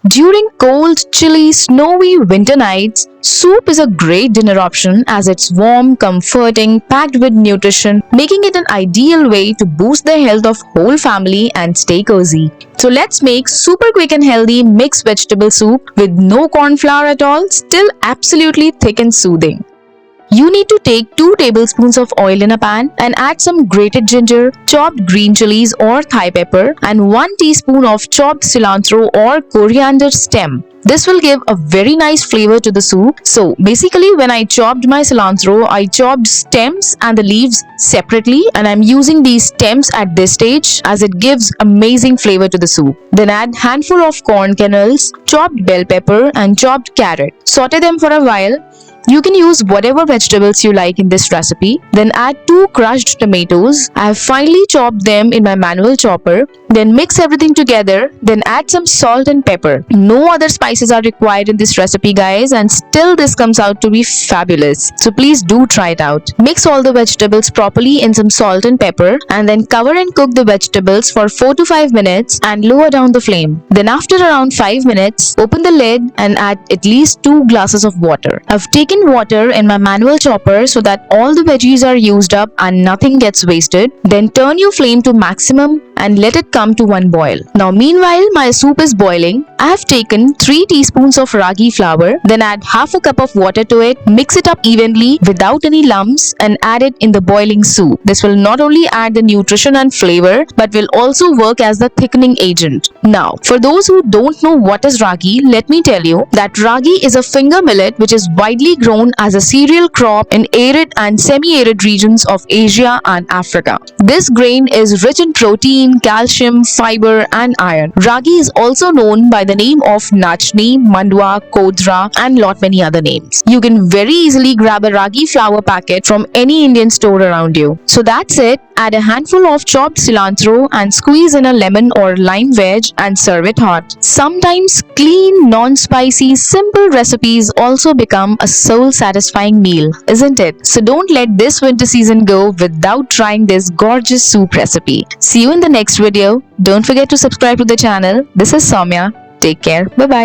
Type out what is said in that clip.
During cold, chilly, snowy winter nights, soup is a great dinner option as it's warm, comforting, packed with nutrition, making it an ideal way to boost the health of whole family and stay cozy. So let's make super quick and healthy mixed vegetable soup with no corn flour at all, still absolutely thick and soothing. You need to take 2 tablespoons of oil in a pan and add some grated ginger, chopped green chilies or thai pepper, and 1 teaspoon of chopped cilantro or coriander stem. This will give a very nice flavor to the soup. So basically when I chopped my cilantro, I chopped stems and the leaves separately, and I'm using these stems at this stage as it gives amazing flavor to the soup. Then add handful of corn kernels, chopped bell pepper and chopped carrot. Saute them for a while. You can use whatever vegetables you like in this recipe. Then add 2 crushed tomatoes. I have finely chopped them in my manual chopper. Then mix everything together. Then add some salt and pepper. No other spices are required in this recipe, guys, and still this comes out to be fabulous. So please do try it out. Mix all the vegetables properly in some salt and pepper and then cover and cook the vegetables for 4 to 5 minutes and lower down the flame. Then after around 5 minutes, open the lid and add at least 2 glasses of water. I've taken water in my manual chopper so that all the veggies are used up and nothing gets wasted. Then turn your flame to maximum and let it come to one boil. Now meanwhile my soup is boiling. I have taken 3 teaspoons of ragi flour, then add half a cup of water to it, mix it up evenly without any lumps and add it in the boiling soup. This will not only add the nutrition and flavor but will also work as the thickening agent. Now for those who don't know what is ragi, let me tell you that ragi is a finger millet which is widely grown as a cereal crop in arid and semi-arid regions of Asia and Africa. This grain is rich in protein, calcium, fiber and iron. Ragi is also known by the name of nachni, mandwa, kodra and lot many other names. You can very easily grab a ragi flour packet from any Indian store around you. So that's it. Add a handful of chopped cilantro and squeeze in a lemon or lime wedge and serve it hot. Sometimes clean, non-spicy, simple recipes also become a soul-satisfying meal, isn't it? So don't let this winter season go without trying this gorgeous soup recipe. See you in the next video. Don't forget to subscribe to the channel. This is Soumya. Take care. Bye-bye.